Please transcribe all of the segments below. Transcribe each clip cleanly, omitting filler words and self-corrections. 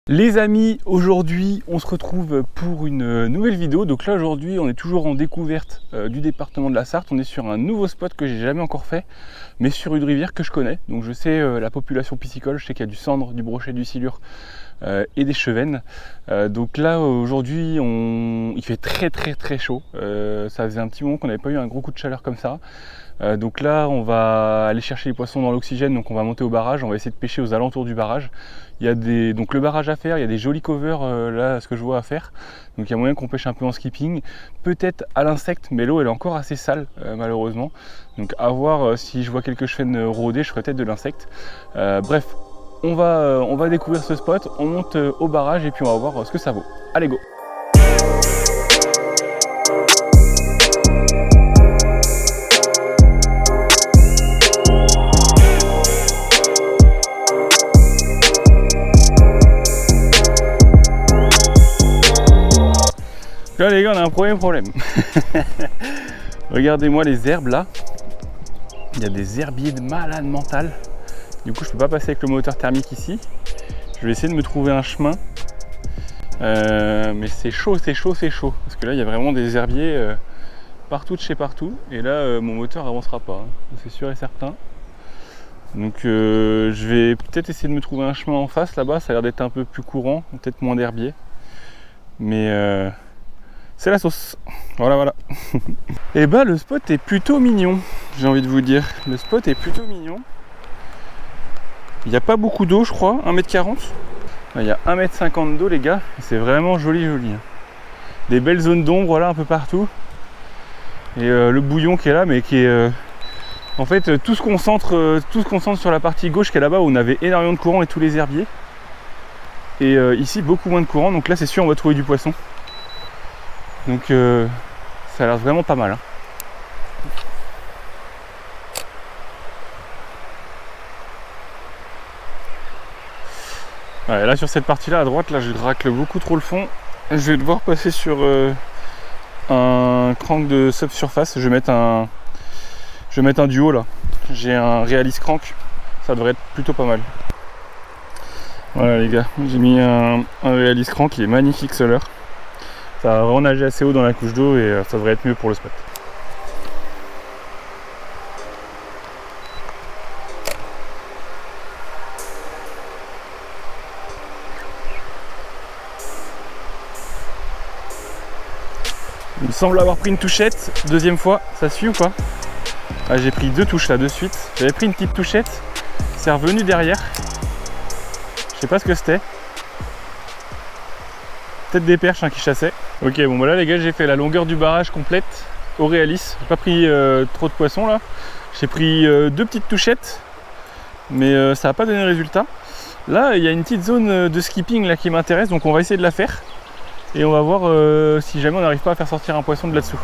Les amis, aujourd'hui on se retrouve pour une nouvelle vidéo. Donc là aujourd'hui on est toujours en découverte du département de la Sarthe. On est sur un nouveau spot que j'ai jamais encore fait, mais sur une rivière que je connais. Donc je sais la population piscicole, je sais qu'il y a du sandre, du brochet, du silure et des chevennes. Donc là aujourd'hui il fait très chaud. Ça faisait un petit moment qu'on n'avait pas eu un gros coup de chaleur comme ça. Donc là on va aller chercher les poissons dans l'oxygène, donc on va monter au barrage, on va essayer de pêcher aux alentours du barrage. Il y a donc le barrage à faire, il y a des jolis covers là, ce que je vois à faire. Donc il y a moyen qu'on pêche un peu en skipping, peut-être à l'insecte, mais l'eau elle est encore assez sale malheureusement. Donc à voir si je vois quelques chevennes rôder, je ferai peut-être de l'insecte. Bref, on va découvrir ce spot, on monte au barrage et puis on va voir ce que ça vaut. Allez go! Là les gars, on a un problème. Regardez-moi les herbes là. Il y a des herbiers de malade mental. Du coup je peux pas passer avec le moteur thermique ici. Je vais essayer de me trouver un chemin. Mais c'est chaud. Parce que là il y a vraiment des herbiers partout de chez partout. Et là mon moteur avancera pas, hein. C'est sûr et certain. Donc je vais peut-être essayer de me trouver un chemin en face là-bas. Ça a l'air d'être un peu plus courant, peut-être moins d'herbiers. Mais c'est la sauce, voilà. Et bah le spot est plutôt mignon, j'ai envie de vous dire. Le spot est plutôt mignon. Il n'y a pas beaucoup d'eau je crois, 1m40. Il y a 1m50 d'eau les gars, c'est vraiment joli. Des belles zones d'ombre là un peu partout. Et le bouillon qui est là, mais qui est... en fait tout se concentre sur la partie gauche qui est là-bas où on avait énormément de courant et tous les herbiers. Et ici beaucoup moins de courant, donc là c'est sûr on va trouver du poisson. Donc ça a l'air vraiment pas mal, hein. Ouais, là sur cette partie là à droite, là je racle beaucoup trop le fond. Je vais devoir passer sur un crank de subsurface. Je vais mettre un duo là. J'ai un Realis crank, ça devrait être plutôt pas mal. Voilà les gars, j'ai mis un Realis crank qui est magnifique ce leurre. Ça va vraiment nager assez haut dans la couche d'eau et ça devrait être mieux pour le spot. Il me semble avoir pris une touchette, deuxième fois, ça suit ou pas? Ah, j'ai pris 2 touches là de suite. J'avais pris une petite touchette, c'est revenu derrière. Je sais pas ce que c'était. Peut-être des perches hein, qui chassaient. Ok, bon bah là les gars, j'ai fait la longueur du barrage complète au Realis. J'ai pas pris trop de poissons là. J'ai pris 2 petites touchettes, mais ça n'a pas donné résultat. Là, il y a une petite zone de skipping là qui m'intéresse, donc on va essayer de la faire. Et on va voir si jamais on n'arrive pas à faire sortir un poisson de là-dessous.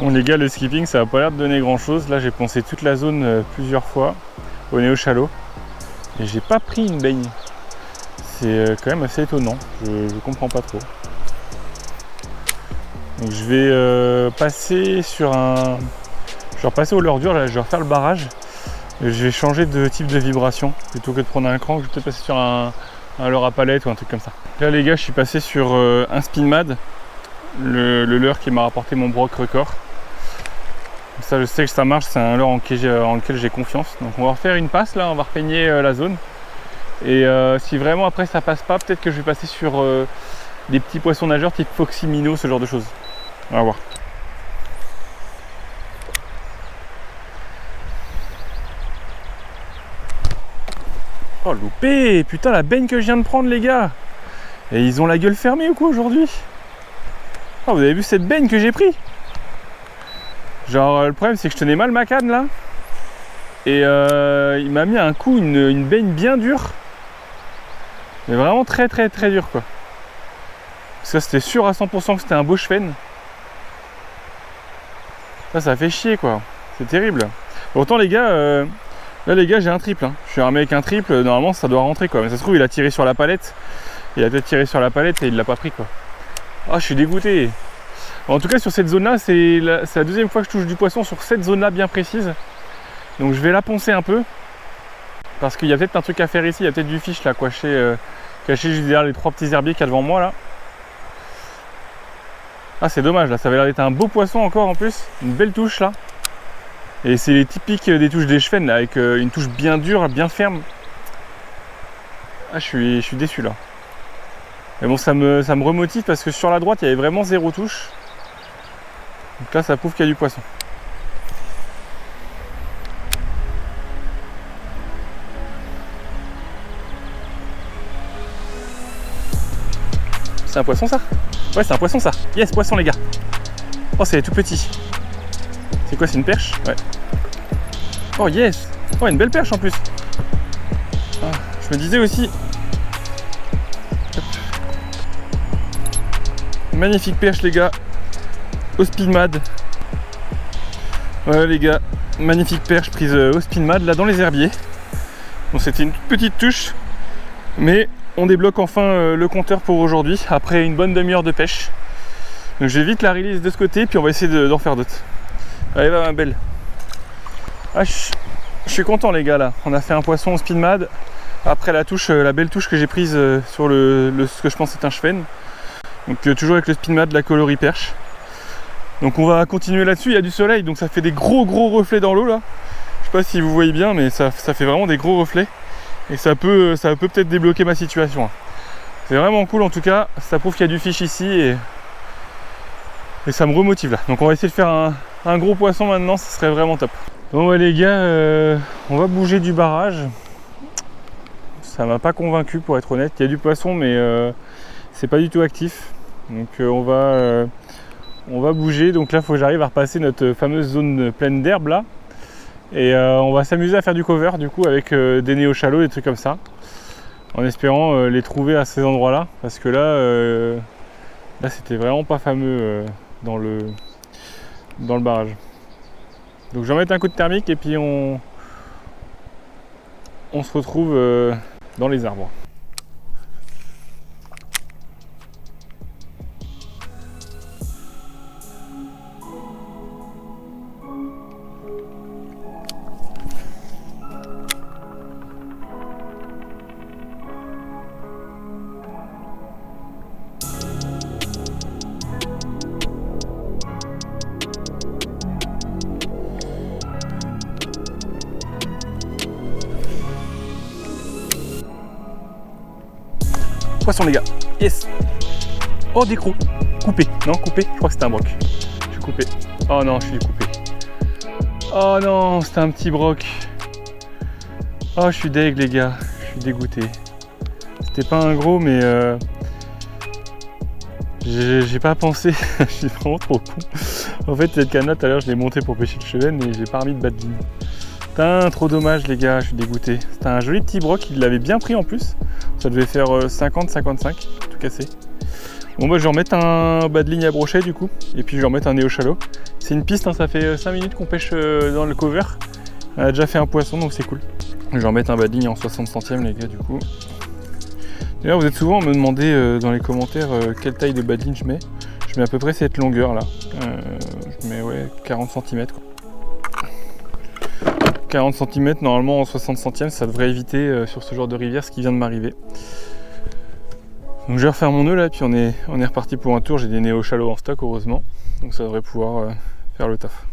Bon les gars, le skipping ça n'a pas l'air de donner grand chose. Là j'ai poncé toute la zone plusieurs fois au néo-chalot et j'ai pas pris une baigne. C'est quand même assez étonnant, je comprends pas trop. Donc je vais passer sur un... Je vais repasser au leurre dur, là je vais refaire le barrage. Et je vais changer de type de vibration. Plutôt que de prendre un crank, je vais peut-être passer sur un leurre à palette ou un truc comme ça. Là les gars, je suis passé sur un Spinmad, le leurre qui m'a rapporté mon broc record. Ça je sais que ça marche, c'est un leurre en lequel j'ai confiance. Donc on va refaire une passe là, on va repeigner la zone. Et si vraiment après ça passe pas, peut-être que je vais passer sur des petits poissons nageurs type Foxy Minnow, ce genre de choses. On va voir. Oh loupé. Putain la baigne que je viens de prendre les gars. Et ils ont la gueule fermée ou quoi aujourd'hui? Oh vous avez vu cette baigne que j'ai pris? Genre le problème c'est que je tenais mal ma canne là. Et il m'a mis un coup une baigne bien dure. Mais vraiment très dure quoi. Ça c'était sûr à 100% que c'était un beau chevenne. Ça fait chier quoi. C'est terrible. Pourtant les gars, là les gars j'ai un triple. Je suis armé avec un triple, normalement ça doit rentrer quoi. Mais ça se trouve il a tiré sur la palette. Il a peut-être tiré sur la palette et il l'a pas pris quoi. Ah je suis dégoûté. En tout cas sur cette zone là, c'est la deuxième fois que je touche du poisson sur cette zone là bien précise. Donc je vais la poncer un peu. Parce qu'il y a peut-être un truc à faire ici, il y a peut-être du fiche là caché juste derrière les 3 petits herbiers qu'il y a devant moi là. Ah c'est dommage là, ça avait l'air d'être un beau poisson encore en plus, une belle touche là. Et c'est les typiques des touches des chevens là, avec une touche bien dure, bien ferme. Ah je suis déçu là. Mais bon ça me remotive parce que sur la droite il y avait vraiment 0 touche. Donc là ça prouve qu'il y a du poisson. C'est un poisson ça? Ouais c'est un poisson ça. Yes poisson les gars. Oh c'est tout petit. C'est quoi, c'est une perche? Ouais. Oh yes. Oh une belle perche en plus. Ah, je me disais aussi. Hop. Magnifique perche les gars. Au spinmad. Ouais les gars. Magnifique perche prise au spinmad là dans les herbiers. Bon c'était une toute petite touche. Mais on débloque enfin le compteur pour aujourd'hui. Après une bonne demi-heure de pêche. Donc je vais vite la release de ce côté. Puis on va essayer d'en faire d'autres. Allez va ma belle. Ah, je suis content les gars là. On a fait un poisson au spinmad. Après la touche, la belle touche que j'ai prise sur ce que je pense est un chevenne. Donc toujours avec le spinmad, la coloris perche. Donc on va continuer là-dessus. Il y a du soleil donc ça fait des gros reflets dans l'eau là. Je sais pas si vous voyez bien mais ça fait vraiment des gros reflets. Et ça peut peut-être débloquer ma situation. C'est vraiment cool en tout cas. Ça prouve qu'il y a du fiche ici et ça me remotive là. Donc on va essayer de faire un gros poisson maintenant, ce serait vraiment top. Bon ouais les gars, on va bouger du barrage. Ça m'a pas convaincu pour être honnête. Il y a du poisson mais c'est pas du tout actif. Donc on va bouger. Donc là il faut que j'arrive à repasser notre fameuse zone pleine d'herbe là. Et on va s'amuser à faire du cover du coup avec des néo-chalots, des trucs comme ça. En espérant les trouver à ces endroits là. Parce que là c'était vraiment pas fameux dans le barrage. Donc je vais mettre un coup de thermique et puis on se retrouve dans les arbres. Poisson les gars, yes. Oh des crocs, coupé, non coupé, je crois que c'était un broc. Je suis coupé, oh non je suis coupé. Oh non c'était un petit broc. Oh je suis deg les gars, je suis dégoûté. C'était pas un gros mais j'ai pas pensé, je suis vraiment trop con. En fait cette canne tout à l'heure je l'ai montée pour pêcher le chevenne et j'ai pas remis de bas de ligne. Putain trop dommage les gars, je suis dégoûté. C'était un joli petit broc, il l'avait bien pris en plus. Ça devait faire 50-55, tout cassé. Bon bah je vais remettre un bas de ligne à brochet du coup. Et puis je vais remettre un néo-chalot. C'est une piste, hein, ça fait 5 minutes qu'on pêche dans le cover. On a déjà fait un poisson donc c'est cool. Je vais remettre un bas de ligne en 60 centièmes les gars du coup. D'ailleurs vous êtes souvent à me demander dans les commentaires quelle taille de bas de ligne je mets. Je mets à peu près cette longueur là. Je mets ouais 40 cm quoi. 40 cm normalement en 60 centièmes, ça devrait éviter sur ce genre de rivière ce qui vient de m'arriver. Donc je vais refaire mon nœud là et puis on est reparti pour un tour. J'ai des néo-chalots en stock heureusement, donc ça devrait pouvoir faire le taf.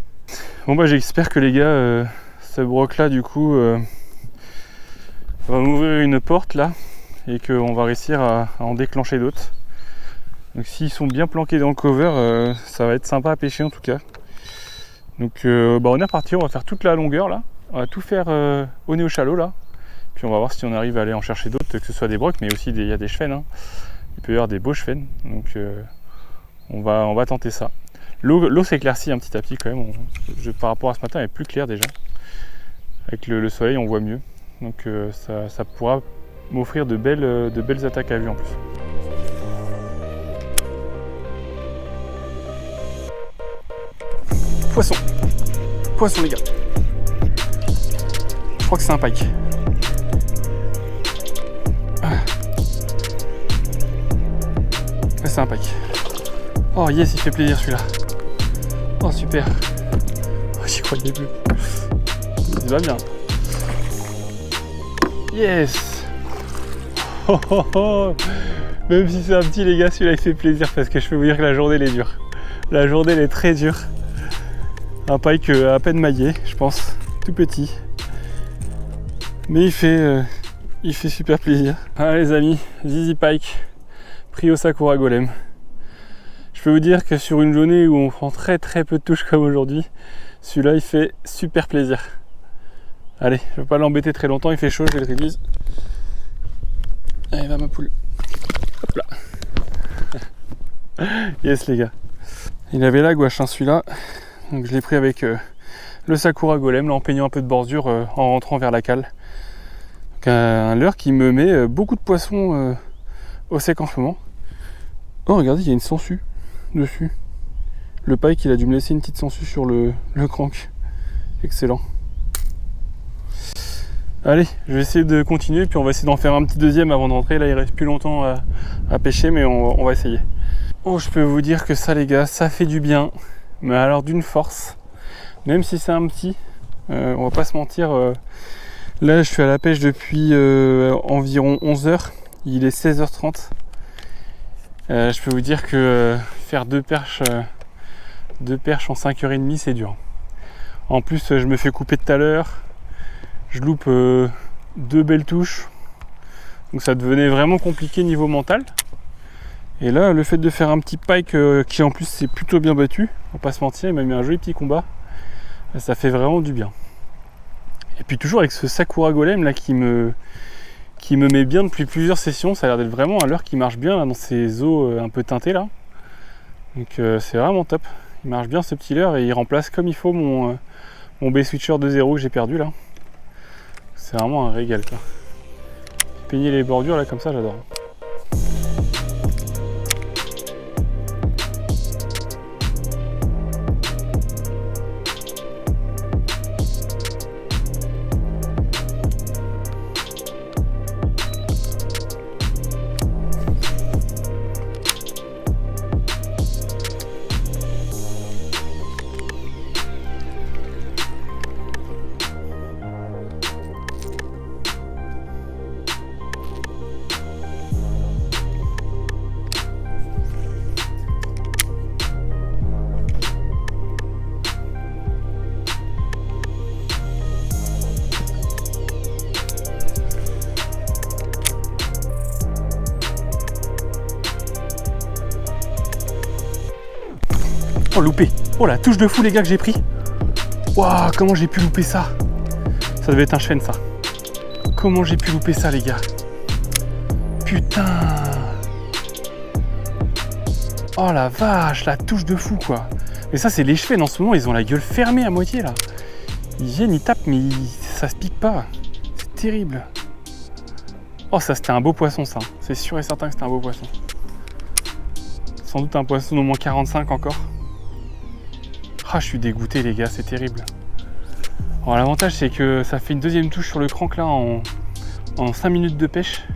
Bon bah j'espère que les gars, ce broc là du coup va m'ouvrir une porte là et qu'on va réussir à en déclencher d'autres. Donc s'ils sont bien planqués dans le cover, ça va être sympa à pêcher en tout cas. Donc on est reparti, on va faire toute la longueur là. On va tout faire au néo-chalot là. Puis on va voir si on arrive à aller en chercher d'autres, que ce soit des brocs, mais aussi il y a des chefennes. Hein. Il peut y avoir des beaux chefennes, donc on va tenter ça. L'eau s'éclaircit un petit à petit quand même. Par rapport à ce matin, elle est plus claire déjà. Avec le soleil, on voit mieux. Donc ça pourra m'offrir de belles attaques à vue en plus. Poisson. Poisson les gars. Je crois que c'est un pike. C'est un pike. Oh yes, il fait plaisir celui-là. Oh super. Oh, j'y croyais plus. Il va bien. Yes. Oh, oh, oh. Même si c'est un petit les gars, celui-là il fait plaisir parce que je peux vous dire que la journée elle est dure. La journée elle est très dure. Un pike à peine maillé, je pense. Tout petit. Mais il fait super plaisir. Ah les amis, Zizi Pike, pris au Sakura Golem. Je peux vous dire que sur une journée où on prend très peu de touches comme aujourd'hui, celui-là il fait super plaisir. Allez, je ne vais pas l'embêter très longtemps, il fait chaud, je vais le release. Allez, va ma poule. Hop là. Yes les gars. Il avait la gouache hein, celui-là. Donc je l'ai pris avec le Sakura Golem, là, en peignant un peu de bordure en rentrant vers la cale. Donc un leurre qui me met beaucoup de poissons au sec en ce moment. Oh regardez, il y a une sangsue dessus. Le pike il a dû me laisser une petite sangsue sur le crank. Excellent. Allez, je vais essayer de continuer puis on va essayer d'en faire un petit deuxième avant de rentrer. Là il reste plus longtemps à pêcher mais on va essayer. Oh je peux vous dire que ça les gars, ça fait du bien. Mais alors d'une force. Même si c'est un petit, on va pas se mentir. Là je suis à la pêche depuis environ 11h. Il est 16h30. Je peux vous dire que faire deux perches en 5h30 c'est dur. En plus je me fais couper tout à l'heure. Je loupe 2 belles touches. Donc ça devenait vraiment compliqué niveau mental. Et là le fait de faire un petit pike qui en plus s'est plutôt bien battu, on va pas se mentir, il m'a mis un joli petit combat. Ça fait vraiment du bien. Et puis toujours avec ce Sakura Golem là qui me met bien depuis plusieurs sessions, ça a l'air d'être vraiment un leurre qui marche bien là, dans ces eaux un peu teintées là. Donc c'est vraiment top. Il marche bien ce petit leurre et il remplace comme il faut mon B-Switcher 2.0 que j'ai perdu là. C'est vraiment un régal quoi. Peigner les bordures là comme ça j'adore. Oh loupé. Oh la touche de fou les gars que j'ai pris. Waouh, comment j'ai pu louper ça? Ça devait être un chêne ça. Comment j'ai pu louper ça les gars? Putain. Oh la vache, la touche de fou quoi. Mais ça c'est les cheveux en ce moment, ils ont la gueule fermée à moitié là. Ils viennent, ils tapent mais ça se pique pas. C'est terrible. Oh ça c'était un beau poisson ça. C'est sûr et certain que c'était un beau poisson. Sans doute un poisson au moins 45 encore. Ah, je suis dégoûté les gars, c'est terrible. Alors l'avantage c'est que ça fait une deuxième touche sur le crank là en 5 minutes de pêche.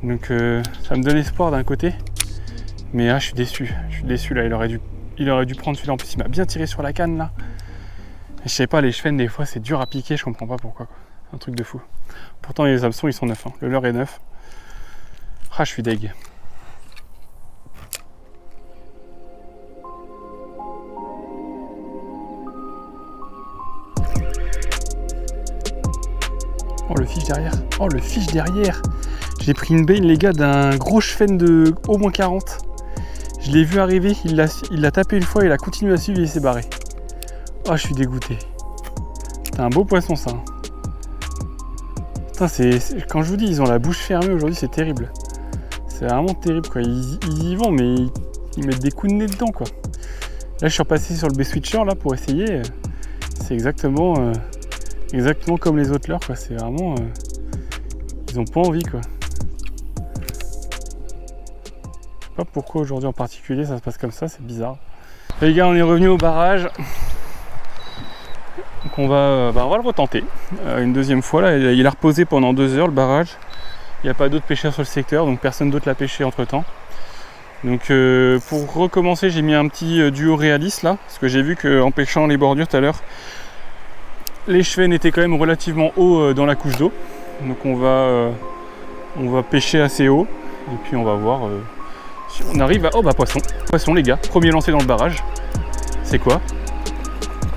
Donc ça me donne espoir d'un côté. Mais là je suis déçu là, il aurait dû prendre celui-là. En plus il m'a bien tiré sur la canne là. Et je sais pas, les chevens des fois c'est dur à piquer, je comprends pas pourquoi quoi. Un truc de fou. Pourtant les hameçons ils sont neufs, hein. Le leurre est neuf. Ah je suis deg. Oh le fiche derrière. Oh le fiche derrière. J'ai pris une baigne les gars d'un gros cheven de au moins 40. Je l'ai vu arriver, il l'a tapé une fois, il a continué à suivre et il s'est barré. Oh je suis dégoûté. C'était un beau poisson ça. Putain, quand je vous dis, ils ont la bouche fermée aujourd'hui, c'est terrible. C'est vraiment terrible, quoi. Ils y vont, mais ils mettent des coups de nez dedans, quoi. Là, je suis repassé sur le B-Switcher là pour essayer. C'est exactement comme les autres leurs, quoi. C'est vraiment, ils ont pas envie, quoi. Je sais pas pourquoi aujourd'hui en particulier ça se passe comme ça, c'est bizarre. Les gars, on est revenu au barrage. Donc on va le retenter une deuxième fois. Là, il a reposé pendant 2 heures le barrage. Il n'y a pas d'autres pêcheurs sur le secteur, donc personne d'autre l'a pêché entre temps. Donc pour recommencer, j'ai mis un petit duo Realis là, parce que j'ai vu qu'en pêchant les bordures tout à l'heure, les chevennes étaient quand même relativement haut dans la couche d'eau. Donc on va pêcher assez haut, et puis on va voir si on arrive à... Oh bah poisson, poisson les gars, premier lancé dans le barrage. C'est quoi?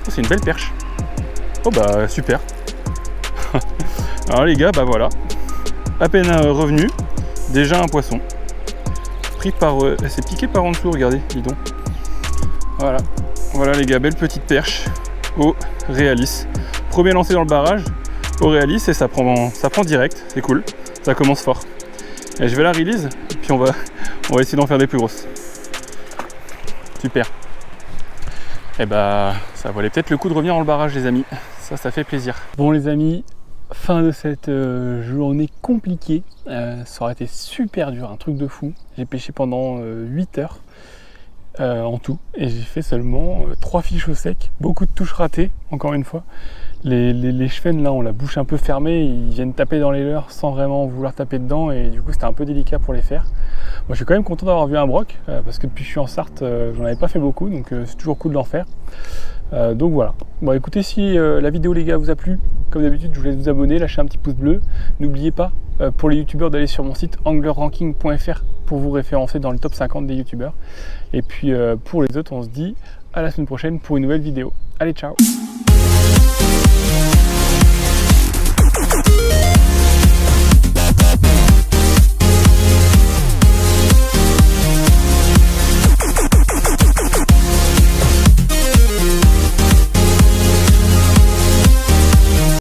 Oh, c'est une belle perche. Oh bah super. Alors les gars, bah voilà, à peine revenu, déjà un poisson. Pris par... c'est piqué par en dessous, regardez, dis donc. Voilà, voilà les gars, belle petite perche au Realis. Premier lancé dans le barrage au Realis et ça prend direct, c'est cool, ça commence fort. Et je vais la release, et puis on va essayer d'en faire des plus grosses. Super. Et bah ça valait peut-être le coup de revenir dans le barrage les amis, ça fait plaisir. Bon les amis, fin de cette journée compliquée, ça aurait été super dur, un truc de fou. J'ai pêché pendant 8 heures en tout et j'ai fait seulement 3 fiches au sec, beaucoup de touches ratées encore une fois. Les chevennes là ont la bouche un peu fermée, ils viennent taper dans les leurs sans vraiment vouloir taper dedans et du coup c'était un peu délicat pour les faire. Moi je suis quand même content d'avoir vu un broc parce que depuis que je suis en Sarthe j'en avais pas fait beaucoup, donc c'est toujours cool d'en faire. Donc voilà. Bon écoutez, si la vidéo les gars vous a plu, comme d'habitude je vous laisse vous abonner, lâcher un petit pouce bleu. N'oubliez pas pour les youtubeurs d'aller sur mon site anglerranking.fr pour vous référencer dans le top 50 des youtubeurs. Et puis pour les autres on se dit à la semaine prochaine pour une nouvelle vidéo. Allez ciao.